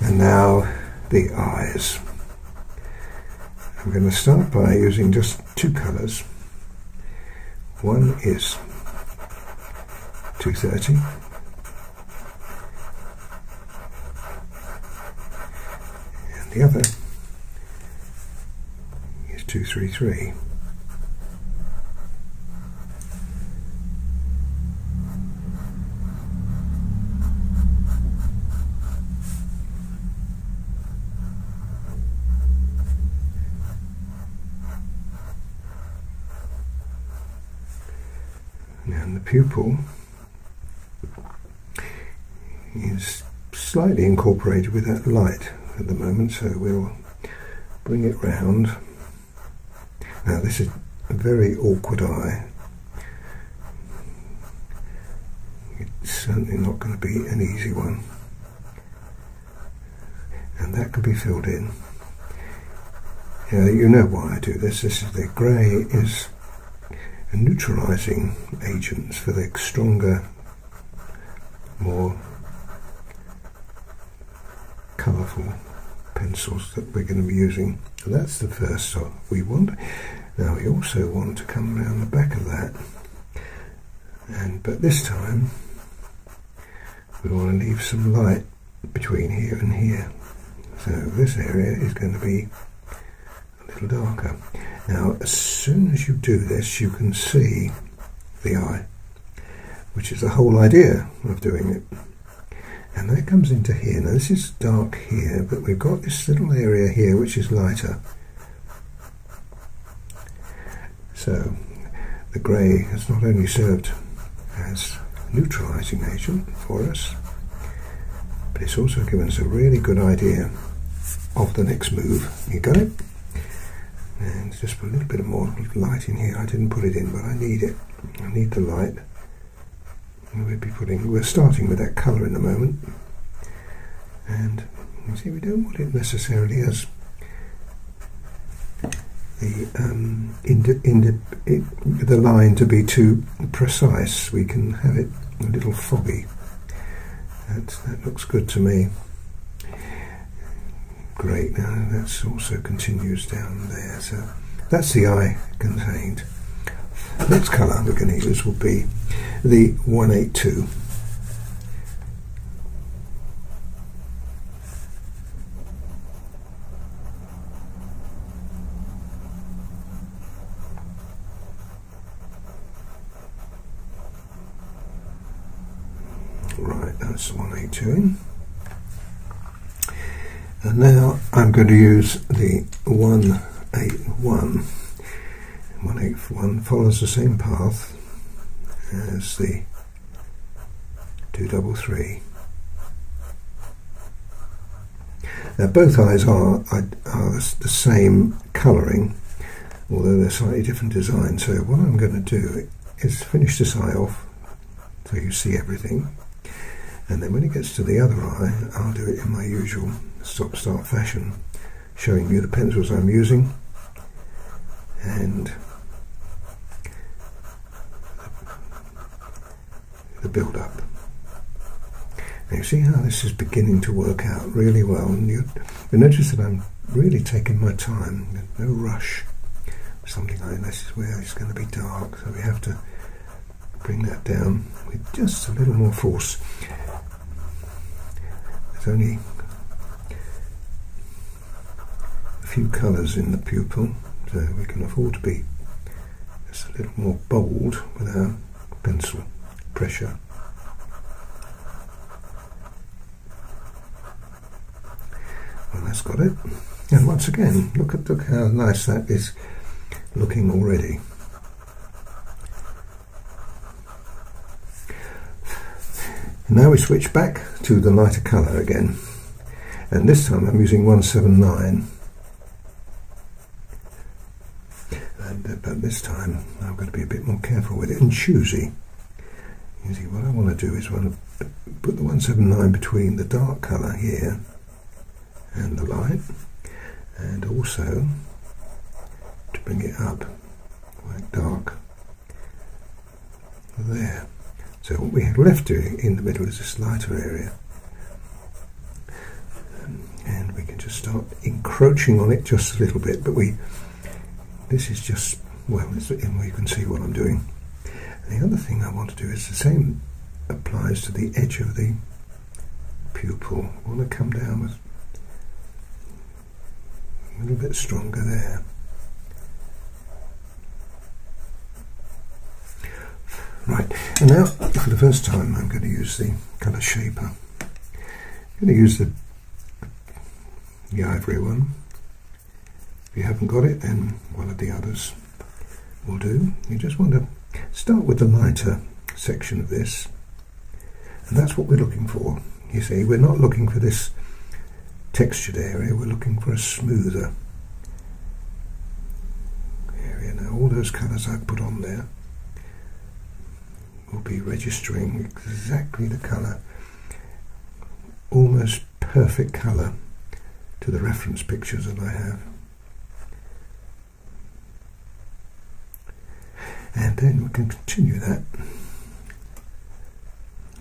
And now the eyes. I'm going to start by using just two colours. One is 230 and the other is 233. And the pupil is slightly incorporated with that light at the moment, so we'll bring it round. Now this is a very awkward eye. It's certainly not going to be an easy one, and that can be filled in. You know why I do this. This is the grey is neutralising agents for the stronger, more colourful pencils that we're going to be using. And that's the first shot we want. Now we also want to come around the back of that, but this time we want to leave some light between here and here. So this area is going to be a little darker. Now, as soon as you do this, you can see the eye, which is the whole idea of doing it. And that comes into here. Now, this is dark here, but we've got this little area here which is lighter. So, the grey has not only served as a neutralising agent for us, but it's also given us a really good idea of the next move. You got it? And just put a little bit more light in here. I didn't put it in, but I need it. I need the light. And we're starting with that colour in a moment. And you see, we don't want it necessarily as the line to be too precise. We can have it a little foggy. That looks good to me. Great, now that also continues down there, so that's the eye contained. Next colour we're going to use will be the 182. Right, that's the 182 in. And now I'm going to use the 181. 181 follows the same path as the 233. Now both eyes are the same colouring, although they're slightly different design. So what I'm going to do is finish this eye off so you see everything, and then when it gets to the other eye, I'll do it in my usual stop-start fashion, showing you the pencils I'm using and the build-up. Now you see how this is beginning to work out really well, and you notice that I'm really taking my time. There's no rush. Something like this is where it's going to be dark, so we have to bring that down with just a little more force. There's only a few colours in the pupil, so we can afford to be just a little more bold with our pencil pressure. Well, that's got it. And once again, look how nice that is looking already. Now we switch back to the lighter colour again, and this time I'm using 179, but this time I'm going to be a bit more careful with it and choosy. You see, what I want to do is want to put the 179 between the dark colour here and the light, and also to bring it up quite dark there. So what we have left in the middle is this lighter area. start encroaching on it just a little bit, but this is just, well, you can see what I'm doing. And the other thing I want to do is the same applies to the edge of the pupil. I want to come down with a little bit stronger there. Right, and now for the first time I'm going to use the colour shaper. I'm going to use the ivory one. If you haven't got it, then one of the others will do. You just want to start with the lighter section of this, and that's what we're looking for. You see, we're not looking for this textured area, we're looking for a smoother area. Now all those colours I've put on there will be registering exactly the colour, almost perfect colour to the reference pictures that I have. And then we can continue that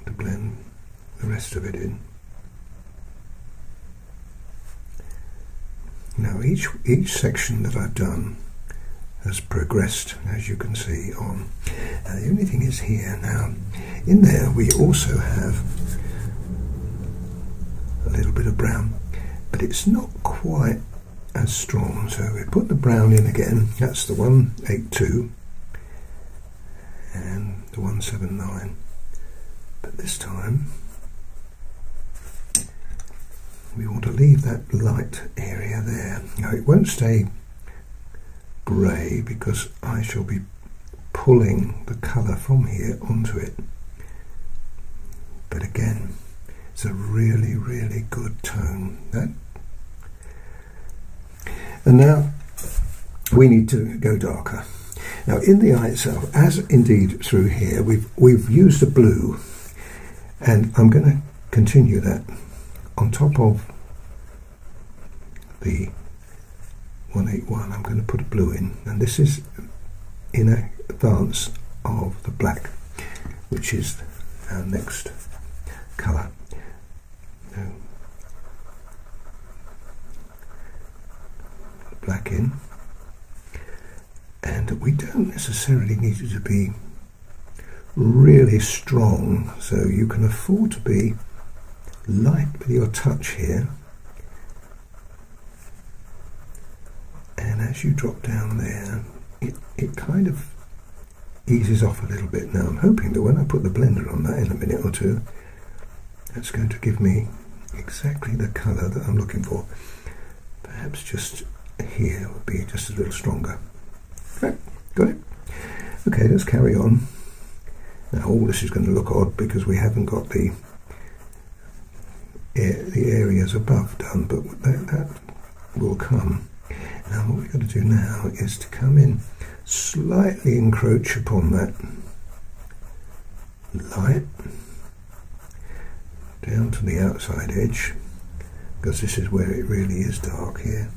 to blend the rest of it in. Now each section that I've done has progressed, as you can see on. Now the only thing is here now, in there we also have a little bit of brown, but it's not quite as strong, so we put the brown in again. That's the 182 and the 179, but this time we want to leave that light area there. Now it won't stay grey because I shall be pulling the colour from here onto it, but again it's a really, really good tone. And now we need to go darker. Now in the eye itself, as indeed through here, we've used a blue, and I'm going to continue that on top of the 181. I'm going to put a blue in, and this is in advance of the black, which is our next colour. So, black in, and we don't necessarily need it to be really strong, so you can afford to be light with your touch here, and as you drop down there it kind of eases off a little bit. Now I'm hoping that when I put the blender on that in a minute or two, that's going to give me exactly the colour that I'm looking for. Perhaps just here would be just a little stronger. Right, got it? Okay, let's carry on. Now all this is going to look odd because we haven't got the areas above done, but that will come. Now what we've got to do now is to come in, slightly encroach upon that light down to the outside edge, because this is where it really is dark here.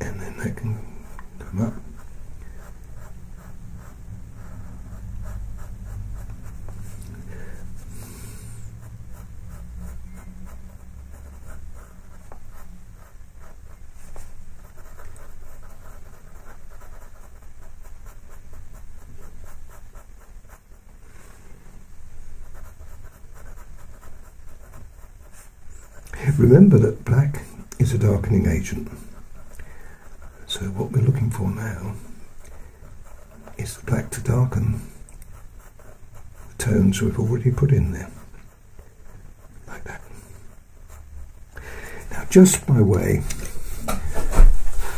And then that can come up. Remember that black is a darkening agent, so what we're looking for now is the black to darken the tones we've already put in there, like that. Now just by way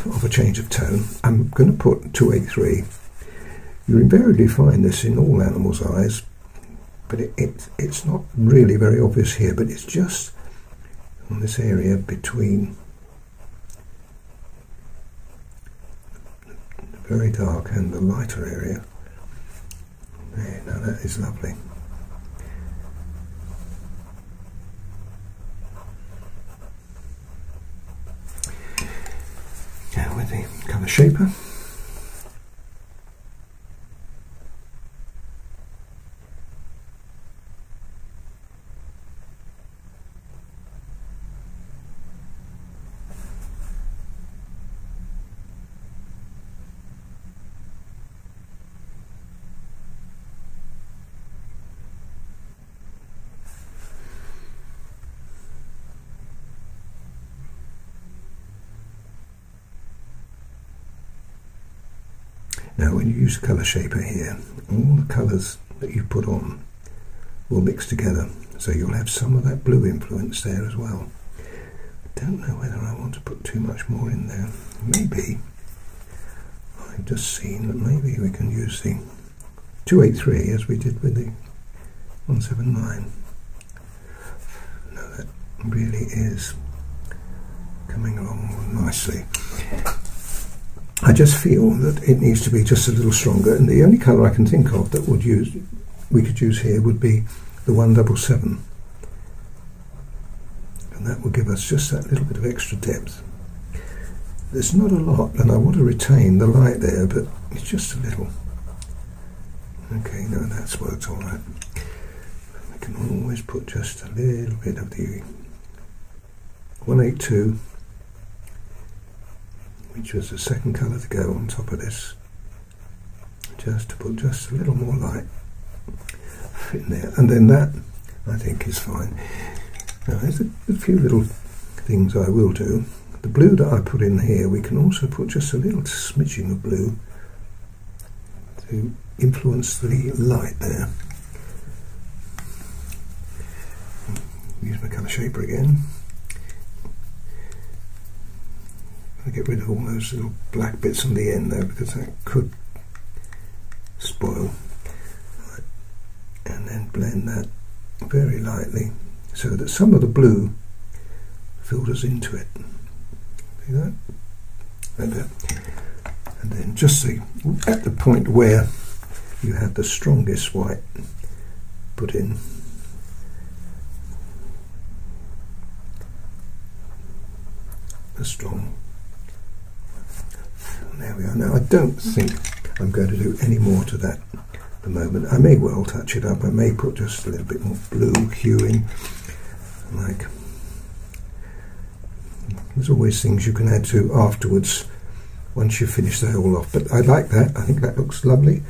of a change of tone, I'm going to put 283. You invariably find this in all animals' eyes, but it's not really very obvious here, but it's just on this area between the very dark and the lighter area. There, now that is lovely. Now with the colour shaper, Now when you use the colour shaper here, all the colours that you put on will mix together, so you'll have some of that blue influence there as well. I don't know whether I want to put too much more in there. Maybe, I've just seen that maybe we can use the 283 as we did with the 179. No, that really is coming along nicely. I just feel that it needs to be just a little stronger, and the only colour I can think of that we could use here would be the 177, and that will give us just that little bit of extra depth. There's not a lot, and I want to retain the light there, but it's just a little. Okay, no, that's worked all right. We can always put just a little bit of the 182, which was the second colour to go on top of this, just to put just a little more light in there, and then that I think is fine. Now there's a few little things I will do. The blue that I put in here, we can also put just a little smidging of blue to influence the light there. Use my colour shaper again. I get rid of all those little black bits on the end there, because that could spoil. Right. And then blend that very lightly so that some of the blue filters into it. See that? Like that. And then just at the point where you have the strongest white, put in the strong. There we are. Now I don't think I'm going to do any more to that at the moment. I may well touch it up. I may put just a little bit more blue hue in. Like, there's always things you can add to afterwards once you finish the whole off. But I like that. I think that looks lovely,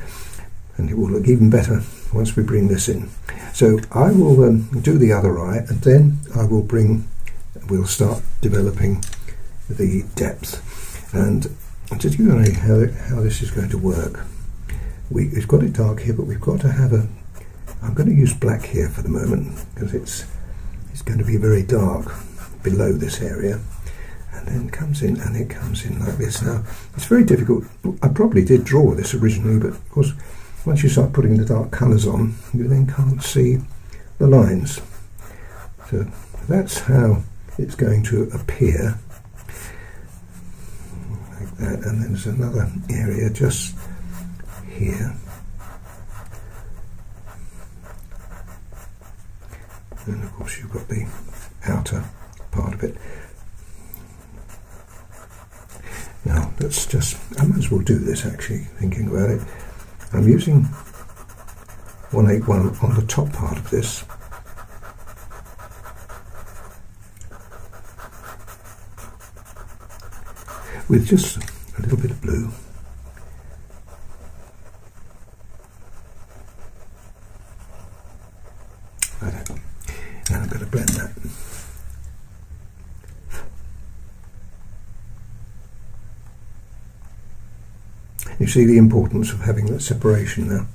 and it will look even better once we bring this in. So I will do the other eye, and then we'll start developing the depth. And to give you how this is going to work, we've got it dark here, but we've got to have I'm going to use black here for the moment, because it's going to be very dark below this area, and then it comes in like this. Now it's very difficult. I probably did draw this originally, but of course once you start putting the dark colours on, you then can't see the lines. So that's how it's going to appear. That, and then there's another area just here, and of course you've got the outer part of it. Now let's just, I might as well do this actually, thinking about it. I'm using 181 on the top part of this, with just a little bit of blue. Right. And I'm going to blend that. You see the importance of having that separation now.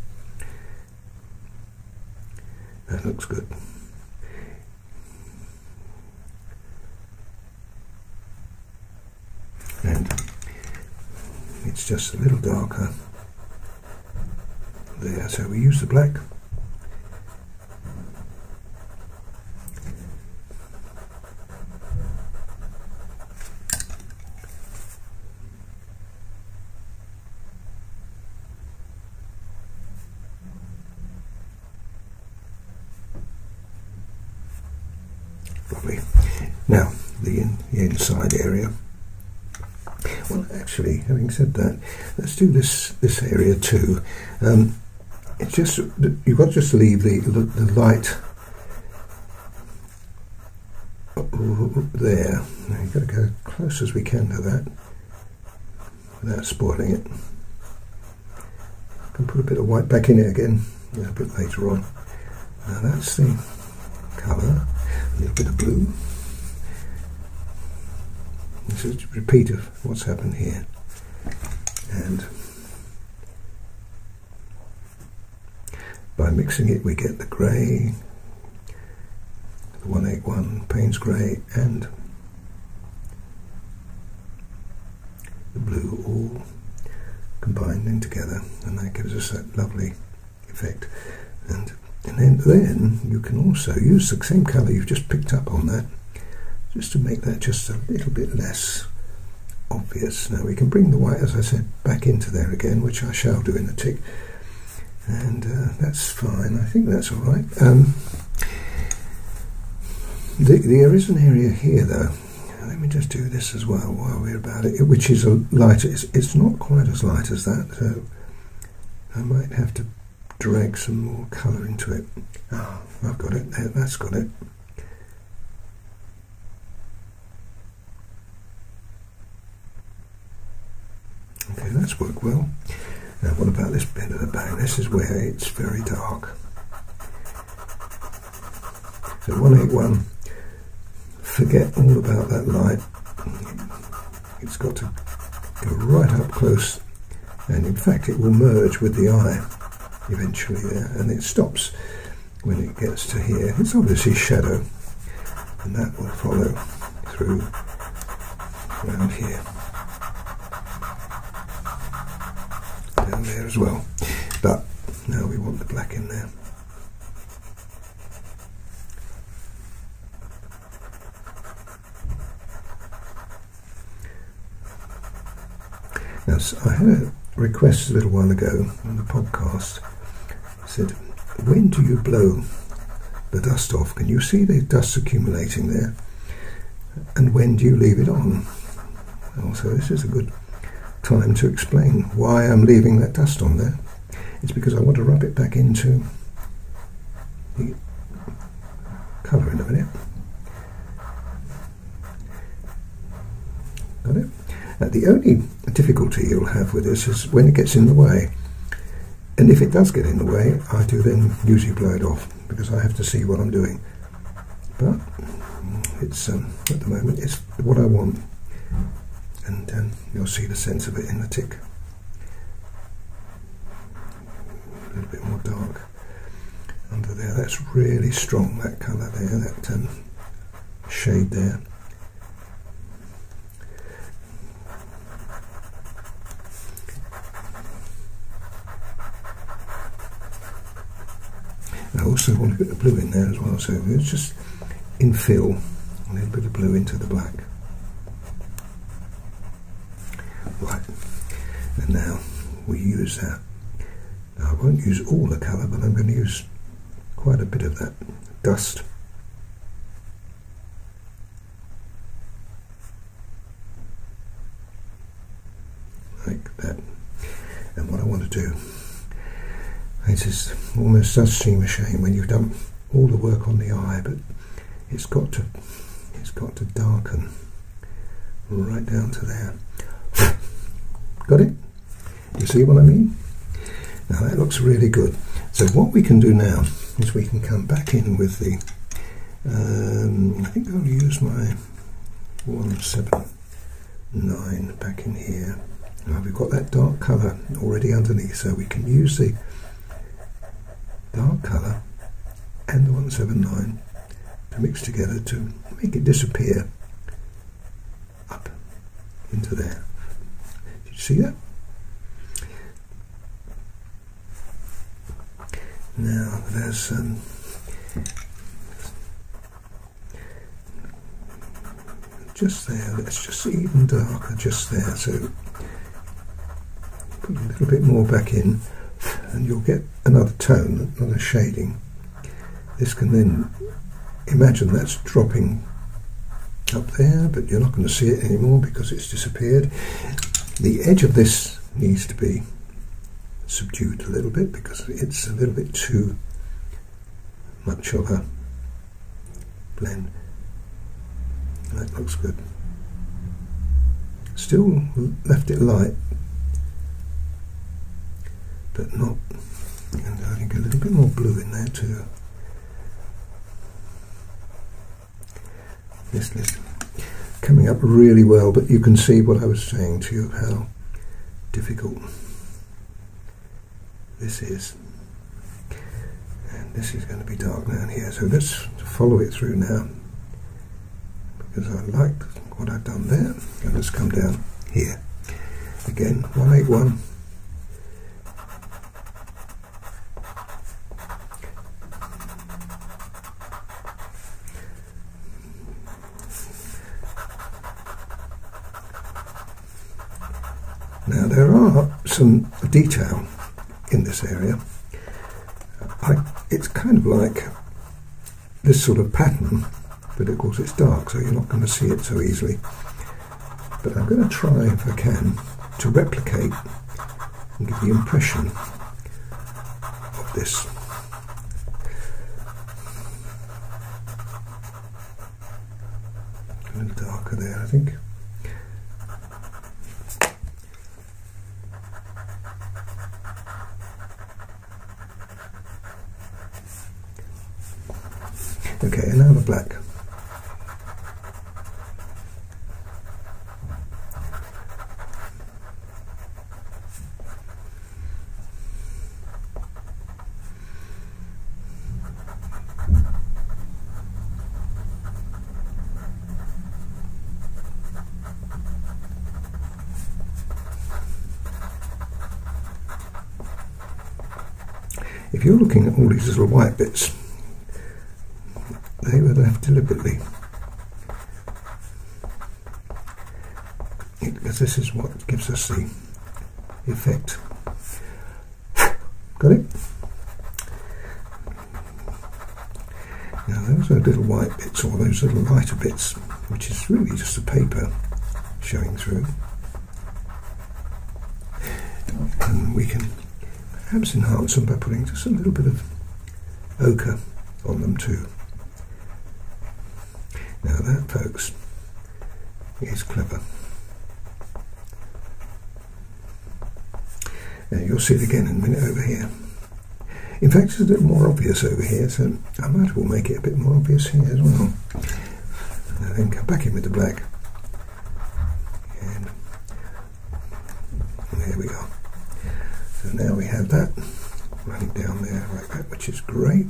That looks good. And it's just a little darker there, so we use the black. Lovely. Now the inside area. Well, actually, having said that, let's do this area too. It's just, you've got to just leave the light there. Now you've got to go close as we can to that without spoiling it. I can put a bit of white back in it again a bit later on. Now that's the colour, a little bit of blue. This is a repeat of what's happened here, and by mixing it we get the grey, the 181 Payne's grey and the blue all combining together, and that gives us that lovely effect. And then you can also use the same colour you've just picked up on that, just to make that just a little bit less obvious. Now we can bring the white, as I said, back into there again, which I shall do in a tick, and that's fine. I think that's all right. There is an area here though. Let me just do this as well while we're about it, which is a lighter. It's not quite as light as that, so I might have to drag some more colour into it. Oh, I've got it there, that's got it. Okay, that's worked well. Now what about this bit at the back? This is where it's very dark. So 181, forget all about that light. It's got to go right up close, and in fact it will merge with the eye eventually there, and it stops when it gets to here. It's obviously shadow, and that will follow through around here, down there as well. But now we want the black in there. Now, I had a request a little while ago on the podcast. It said, when do you blow the dust off? Can you see the dust accumulating there? And when do you leave it on? Well, so this is a good time to explain why I'm leaving that dust on there. It's because I want to rub it back into the colour in a minute. Got it? Now, the only difficulty you'll have with this is when it gets in the way. And if it does get in the way, I do then usually blow it off, because I have to see what I'm doing. But it's at the moment it's what I want, and you'll see the sense of it in the tick. A little bit more dark under there. That's really strong, that colour there, that shade there. I also want a bit of blue in there as well, so it's just infill a little bit of blue into the black. Right, and now we use that. Now I won't use all the colour, but I'm going to use quite a bit of that dust. Like that. And what I want to do, it almost does seem a shame when you've done all the work on the eye, but it's got to darken right down to there. Got it? You see what I mean? Now that looks really good. So what we can do now is we can come back in with the I think I'll use my 179 back in here. Now we've got that dark colour already underneath, so we can use the dark colour and the 179 to mix together to make it disappear up into there. Did you see that? Now there's just there, that's just even darker just there, so put a little bit more back in and you'll get another tone, another shading. This can then, imagine that's dropping up there, but you're not going to see it anymore because it's disappeared. The edge of this needs to be subdued a little bit because it's a little bit too much of a blend. That looks good. Still left it light, but not, and I think a little bit more blue in there too. This is coming up really well, but you can see what I was saying to you, how difficult this is. this is going to be dark down here, so let's follow it through now, because I like what I've done there. And let's come down here again, 181. Now there are some detail in this area. It's kind of like this sort of pattern, but of course it's dark, so you're not going to see it so easily. But I'm going to try, if I can, to replicate and give the impression of this. A little darker there, I think. Okay, and now the black. If you're looking at all these little white bits, they were left deliberately, because this is what gives us the effect. Got it? Now those are little white bits, or those little lighter bits, which is really just the paper showing through. And we can perhaps enhance them by putting just a little bit of ochre on them too. Now that, folks, is clever. Now you'll see it again in a minute over here. In fact, it's a little more obvious over here, so I might as well make it a bit more obvious here as well. And then come back in with the black. And there we are. So now we have that running down there like that, which is great.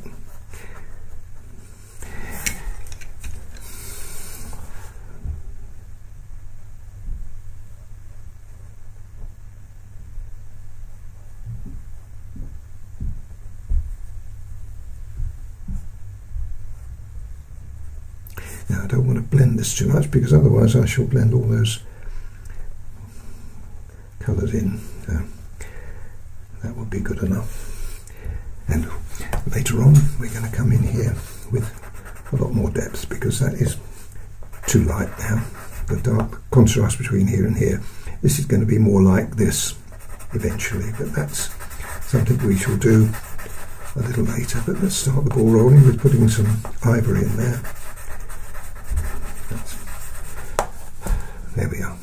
Now I don't want to blend this too much, because otherwise I shall blend all those colours in. So that would be good enough. And later on we're going to come in here with a lot more depth, because that is too light now. The dark contrast between here and here. This is going to be more like this eventually, but that's something we shall do a little later. But let's start the ball rolling with putting some ivory in there. There we are.